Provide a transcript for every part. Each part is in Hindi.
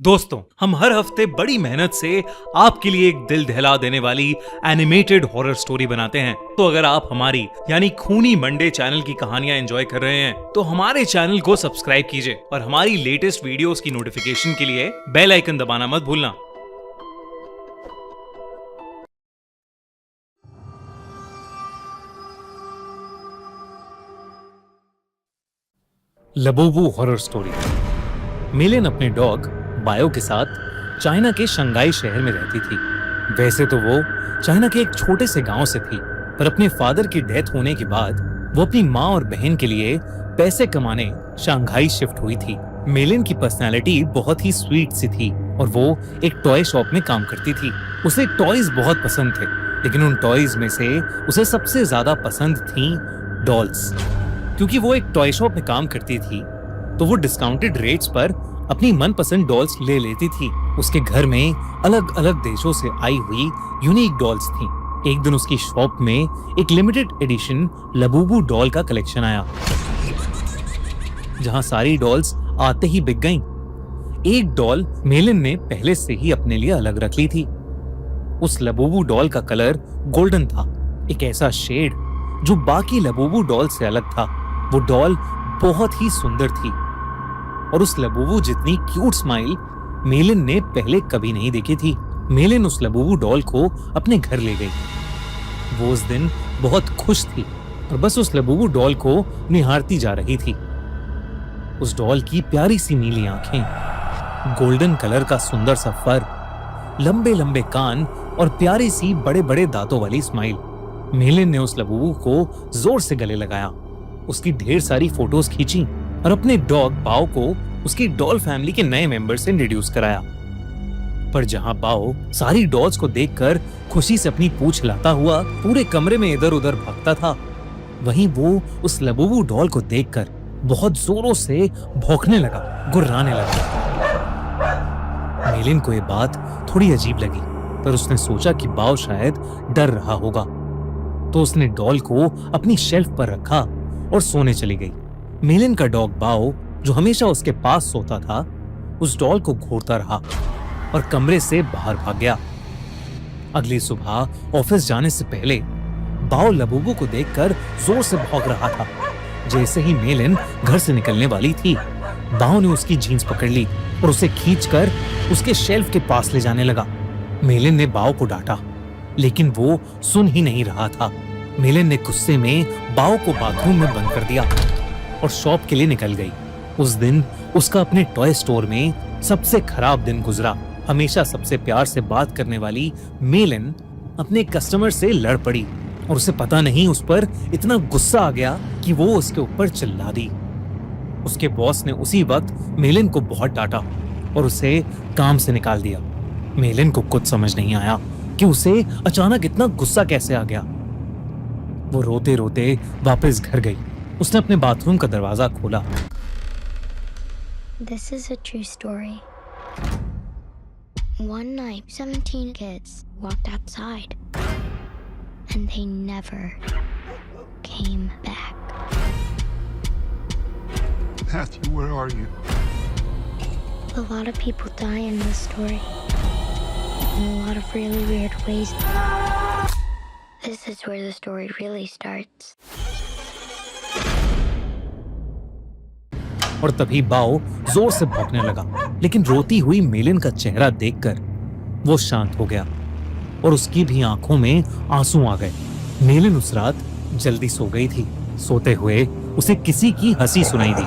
दोस्तों, हम हर हफ्ते बड़ी मेहनत से आपके लिए एक दिल दहला देने वाली एनिमेटेड हॉरर स्टोरी बनाते हैं। तो अगर आप हमारी यानी खूनी मंडे चैनल की कहानियां एंजॉय कर रहे हैं तो हमारे चैनल को सब्सक्राइब कीजिए और हमारी लेटेस्ट वीडियोस की नोटिफिकेशन के लिए बेल आइकन दबाना मत भूलना। लबोबू हॉरर स्टोरी। मिलेन अपने डॉग बायो के साथ चाइना के शंघाई शहर में रहती थी। वैसे तो वो चाइना के एक छोटे से गांव से थी, पर अपने फादर की डेथ होने के बाद वो अपनी माँ और बहन के लिए पैसे कमाने शंघाई शिफ्ट हुई थी। मिलेन की पर्सनालिटी बहुत ही स्वीट सी थी और वो एक टॉय शॉप में काम करती थी। उसे टॉयज बहुत पसंद थे, लेकिन उन टॉयज में से उसे सबसे ज्यादा पसंद थी डॉल्स। क्योंकि वो एक टॉय शॉप में काम करती थी तो वो डिस्काउंटेड रेट्स पर अपनी मनपसंद डॉल्स ले लेती थी। उसके घर में अलग अलग देशों से आई हुई यूनिक डॉल्स थी। एक दिन उसकी शॉप में एक लिमिटेड एडिशन लबूबू डॉल का कलेक्शन आया, जहां सारी डॉल्स आते ही बिक गईं। एक डॉल मेलिन ने पहले से ही अपने लिए अलग रख ली थी। उस लबूबू डॉल का कलर गोल्डन था, एक ऐसा शेड जो बाकी लबूबू डॉल से अलग था। वो डॉल बहुत ही सुंदर थी और उस लबूबू जितनी क्यूट स्माइल मेलिन ने पहले कभी नहीं देखी थी। मेलिन उस लबूबू डॉल को अपने घर ले गई। वो उस दिन बहुत खुश थी और बस उस लबूबू डॉल को निहारती जा रही थी। उस डॉल की प्यारी सी नीली आंखें, गोल्डन कलर का सुंदर सा फर, लंबे लंबे कान और प्यारी सी बड़े बड़े दांतों वाली स्माइल। मेलिन ने उस लबूबू को जोर से गले लगाया, उसकी ढेर सारी फोटोज खींची और अपने डॉग बाओ को उसकी डॉल फैमिली के नए मेंबर से इंट्रोड्यूस कराया। पर जहां बाओ सारी डॉल्स को देखकर खुशी से अपनी पूंछ हिलाता हुआ पूरे कमरे में इधर उधर भागता था, वहीं वो उस लबूबू डॉल को देखकर बहुत जोरों से भौंकने लगा, गुर्राने लगा। मेलिन को ये बात थोड़ी अजीब लगी, पर उसने सोचा कि बाओ शायद डर रहा होगा, तो उसने डॉल को अपनी शेल्फ पर रखा और सोने चली गई। मेलिन का डॉग बाओ, जो हमेशा उसके पास सोता था, उस डॉल को घूरता रहा और कमरे से बाहर भाग गया। अगली सुबह ऑफिस जाने से पहले बाओ लबूबू को देखकर जोर से भौंक रहा था। जैसे ही मेलिन घर से निकलने वाली थी, बाओ ने उसकी जीन्स पकड़ ली और उसे खींचकर उसके शेल्फ के पास ले जाने लगा। मेलिन ने बाओ को डांटा, लेकिन वो सुन ही नहीं रहा था। मेलिन ने गुस्से में बाओ को बाथरूम में बंद कर दिया और शॉप के लिए निकल गई। उस दिन उसका अपने टॉय स्टोर में सबसे खराब दिन गुजरा। हमेशा सबसे प्यार से बात करने वाली मेलिन अपने कस्टमर से लड़ पड़ी और उसे पता नहीं उस पर इतना गुस्सा आ गया कि वो उसके ऊपर चिल्ला दी। उसके बॉस ने उसी वक्त मेलिन को बहुत डांटा और उसे काम से निकाल दिया। मेलिन को कुछ समझ नहीं आया कि उसे अचानक इतना गुस्सा कैसे आ गया। वो रोते रोते वापस घर गई। उसने अपने बाथरूम का दरवाजा खोला। This is a true story. One night, 17 kids walked outside and they never came back. Matthew, where are you? A lot of people die in this story in a lot of really weird ways. This is where the story really starts. और तभी बाओ जोर से भौंकने लगा, लेकिन रोती हुई मेलिन का चेहरा देखकर वो शांत हो गया और उसकी भी आंखों में आंसू आ गए। मेलिन उस रात जल्दी सो गई थी। सोते हुए उसे किसी की हंसी सुनाई दी,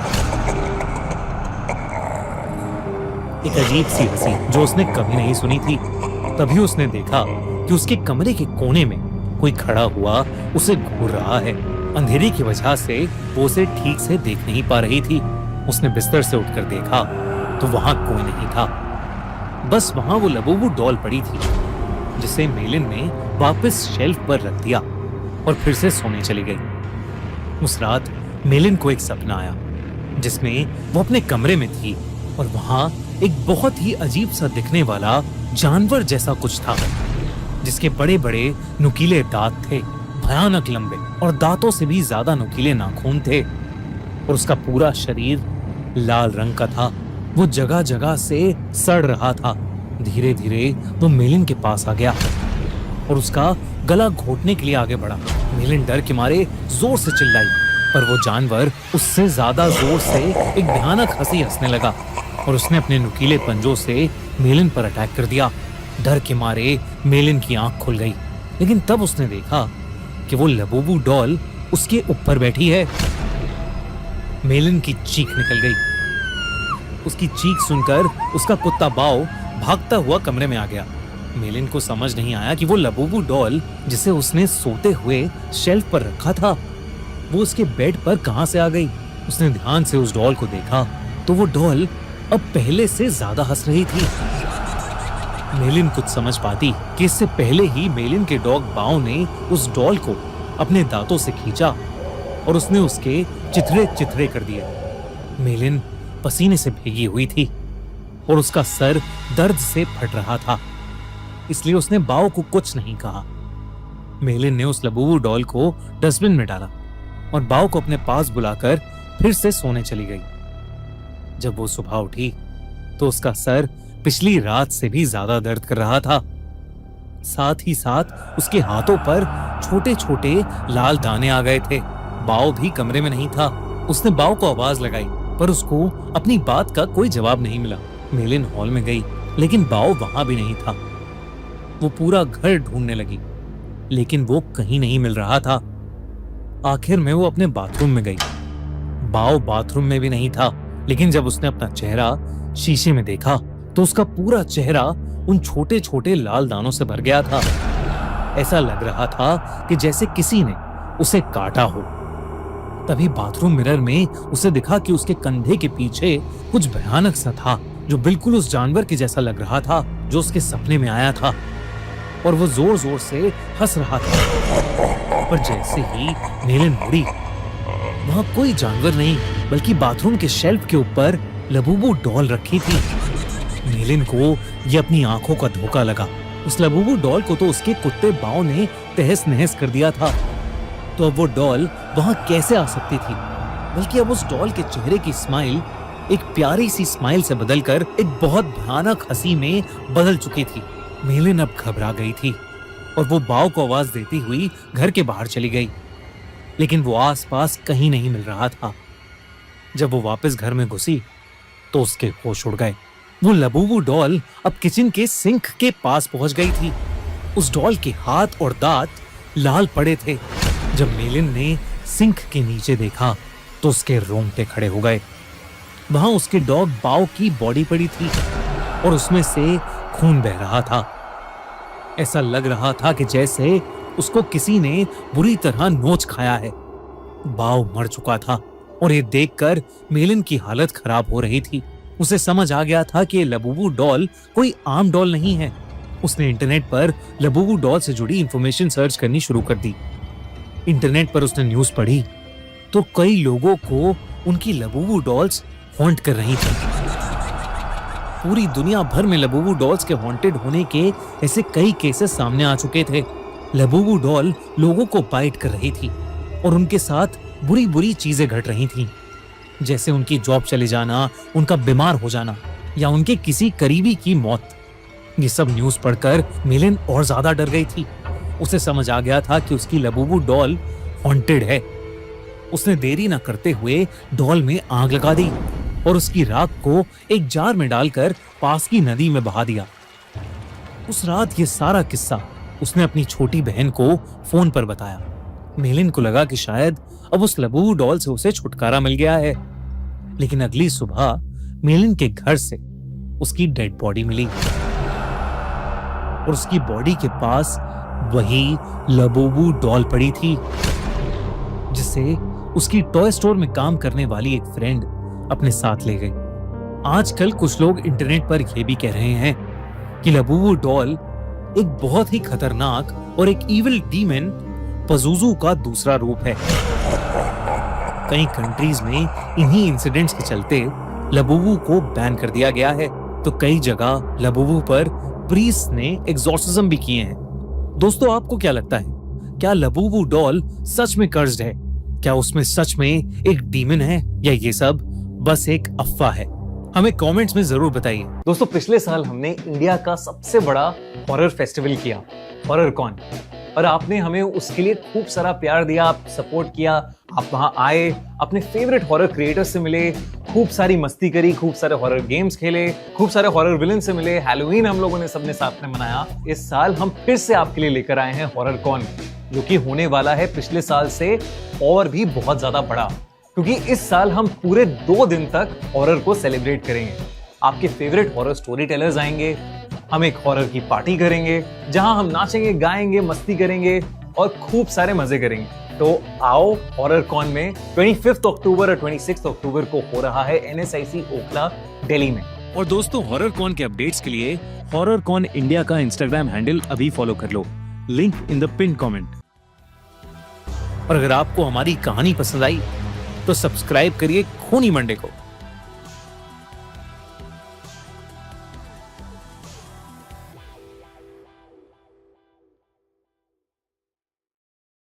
एक अजीब सी हंसी जो उसने कभी नहीं सुनी थी। तभी उसने देखा कि उसके कमरे के कोने में कोई खड़ा हुआ उसे घूर रहा है। अंधेरे की वजह से वो उसे ठीक से देख नहीं पा रही थी। उसने बिस्तर से उठकर देखा तो वहां कोई नहीं था, बस वहां वो लबूबू डॉल पड़ी थी, जिसे मेलिन ने वापस शेल्फ पर रख दिया और फिर से सोने चली गई। उस रात मेलिन को एक सपना आया जिसमें वो अपने कमरे में थी और वहां एक बहुत ही अजीब सा दिखने वाला जानवर जैसा कुछ था, जिसके बड़े बड़े नुकीले दांत थे, भयानक लंबे और दांतों से भी ज्यादा नुकीले नाखून थे और उसका पूरा शरीर लाल रंग का था। वो जगह जगह से सड़ रहा था। धीरे धीरे वो मेलिन के पास आ गया और उसका गला घोटने के लिए आगे बढ़ा। मेलिन डर के मारे जोर से चिल्लाई, पर वो जानवर उससे ज्यादा जोर से एक भयानक हंसी हंसने लगा और उसने अपने नुकीले पंजों से मेलिन पर अटैक कर दिया। डर के मारे मेलिन की आंख खुल गई, लेकिन तब उसने देखा कि वो लबूबू डॉल उसके ऊपर बैठी है। मेलिन की चीख निकल गई। उसकी चीख सुनकर उसका कुत्ता बाओ भागता हुआ कमरे में आ गया। मेलिन को समझ नहीं आया कि वो लबूबू डॉल जिसे उसने सोते हुए शेल्फ पर रखा था, वो उसके बेड पर कहां से आ गई। उसने ध्यान से उस डॉल को देखा तो वो डॉल अब पहले से ज्यादा हंस रही थी। मेलिन कुछ समझ पाती कि इससे पहले ही मेलिन के डॉग बाओ ने उस डॉल को अपने दांतों से खींचा और उसने उसके चिथड़े चिथड़े कर दिए। मेलिन पसीने से भीगी हुई थी और उसका सर दर्द से फट रहा था, इसलिए उसने बाओ को कुछ नहीं कहा। मेलिन ने उस लबूबू डॉल को डस्टबिन में डाला और बाओ को अपने पास बुलाकर फिर से सोने चली गई। जब वो सुबह उठी तो उसका सर पिछली रात से भी ज्यादा दर्द कर रहा था। साथ ही साथ उसके हाथों पर छोटे छोटे लाल दाने आ गए थे। बाओ भी कमरे में नहीं था। उसने बाओ को आवाज लगाई, पर उसको अपनी बात का कोई जवाब नहीं मिला। मेलिन हॉल में गई, लेकिन बाओ वहां भी नहीं था। वो पूरा घर ढूंढने लगी, लेकिन वो कहीं नहीं मिल रहा था। आखिर में वो अपने बाथरूम में गई। बाओ बाथरूम में भी नहीं था, लेकिन जब उसने अपना चेहरा शीशे में देखा तो उसका पूरा चेहरा उन छोटे छोटे लाल दानों से भर गया था। ऐसा लग रहा था कि जैसे किसी ने उसे काटा हो। तभी बाथरूम मिरर में उसे दिखा कि उसके कंधे के पीछे कुछ भयानक सा था, जो बिल्कुल उस जानवर के जैसा लग रहा था जो उसके सपने में आया था, और वो जोर जोर से हंस रहा था। पर जैसे ही मेलिन मुड़ी, वहां कोई जानवर नहीं बल्कि बाथरूम के शेल्फ के ऊपर लबूबू डॉल रखी थी। मेलिन को ये अपनी आंखों का धोखा लगा। उस लबूबू डॉल को तो उसके कुत्ते बाओ ने तहस नहस कर दिया था, तो अब वो डॉल वहां कैसे आ सकती थी। बल्कि अब उस डॉल के चेहरे की स्माइल एक प्यारी सी स्माइल से बदलकर एक बहुत भयानक हंसी में बदल चुकी थी। मेलिन अब घबरा गई थी और वो बाओ को आवाज देती हुई घर के बाहर चली गई, लेकिन वो आसपास कहीं नहीं मिल रहा था। जब वो वापस घर में घुसी तो उसके होश उड़ गए। वो लबूबू डॉल अब किचन के सिंक के पास पहुंच गई थी। उस डॉल के हाथ और दांत लाल पड़े थे। जब मेलिन ने सिंक के नीचे देखा तो उसके रोंगटे खड़े हो गए। वहां उसके डॉग बाओ की बॉडी पड़ी थी और उसमें से खून बह रहा था। ऐसा लग रहा था कि जैसे उसको किसी ने बुरी तरह नोच खाया है। बाओ मर चुका था और ये देखकर मेलिन की हालत खराब हो रही थी। उसे समझ आ गया था कि लबूबू डॉल कोई आम डॉल नहीं है। उसने इंटरनेट पर लबूबू डॉल से जुड़ी इंफॉर्मेशन सर्च करनी शुरू कर दी। इंटरनेट पर उसने न्यूज़ पढ़ी तो कई लोगों को उनकी लबूबू डॉल्स हॉन्ट कर रही थी। पूरी दुनिया भर में लबूबू डॉल्स के हॉन्टेड होने के ऐसे कई केसेस सामने आ चुके थे। लबूबू डॉल लोगों को बाइट कर रही थी और उनके साथ बुरी बुरी चीजें घट रही थीं, जैसे उनकी जॉब चले जाना, उनका बीमार हो जाना या उनके किसी करीबी की मौत। ये सब न्यूज़ पढ़कर मेलिन और ज्यादा डर गई थी। उसे समझ आ गया था कि उसकी लबूबू डॉल हॉन्टेड है। उसने देरी न करते हुए डॉल में आग लगा दी और उसकी राख को एक जार में डालकर पास की नदी में बहा दिया। उस रात ये सारा किस्सा उसने अपनी छोटी बहन को फोन पर बताया। मेलिन को लगा कि शायद अब उस लबूबू डॉल से उसे छुटकारा मिल गया है, लेकिन अगली सुबह मेलिन के घर से उसकी डेड बॉडी मिली और उसकी बॉडी के पास वही लबूबू डॉल पड़ी थी, जिसे उसकी टॉय स्टोर में काम करने वाली एक फ्रेंड अपने साथ ले गई। आजकल कुछ लोग इंटरनेट पर यह भी कह रहे हैं कि लबूबू डॉल एक बहुत ही खतरनाक और एक इविल डीमन पज़ुज़ू का दूसरा रूप है। कई कंट्रीज में इन्हीं इंसिडेंट्स के चलते लबूबू को बैन कर दिया गया है, तो कई जगह लबूबू पर प्रीस्ट ने एग्जॉर्सिज्म भी किए हैं। दोस्तों, आपको क्या लगता है, क्या लबूबू डॉल सच में कर्स्ड है? क्या उसमें सच में एक डीमन है या ये सब बस एक अफवाह है? हमें कमेंट्स में जरूर बताइए। दोस्तों, पिछले साल हमने इंडिया का सबसे बड़ा हॉरर फेस्टिवल किया, हॉरर कॉन, और आपने हमें उसके लिए खूब सारा प्यार दिया, आप सपोर्ट किया, आप वहां आए, अपने फेवरेट हॉरर क्रिएटर्स से मिले, खूब सारी मस्ती करी, खूब सारे हॉरर गेम्स खेले, खूब सारे हॉरर विलन से मिले, हैलोवीन हम लोगों ने सबने साथ में मनाया। इस साल हम फिर से आपके लिए लेकर आए हैं हॉरर कॉन, जो कि होने वाला है पिछले साल से और भी बहुत ज्यादा बड़ा, क्योंकि इस साल हम पूरे 2 दिन तक हॉरर को सेलिब्रेट करेंगे। आपके फेवरेट हॉरर स्टोरी टेलर्स आएंगे, हम एक हॉरर की पार्टी करेंगे जहां हम नाचेंगे, गाएंगे, मस्ती करेंगे और खूब सारे मजे करेंगे। तो आओ हॉरर कॉन में 25 अक्टूबर और 26 अक्टूबर को हो रहा है NSIC ओखला, दिल्ली में। और दोस्तों, हॉरर कॉन के अपडेट्स के लिए हॉरर कॉन इंडिया का इंस्टाग्राम हैंडल अभी फॉलो कर लो, link in the pin comment. और अगर आपको हमारी कहानी पसंद आई तो सब्सक्राइब करिए खूनी मंडे को।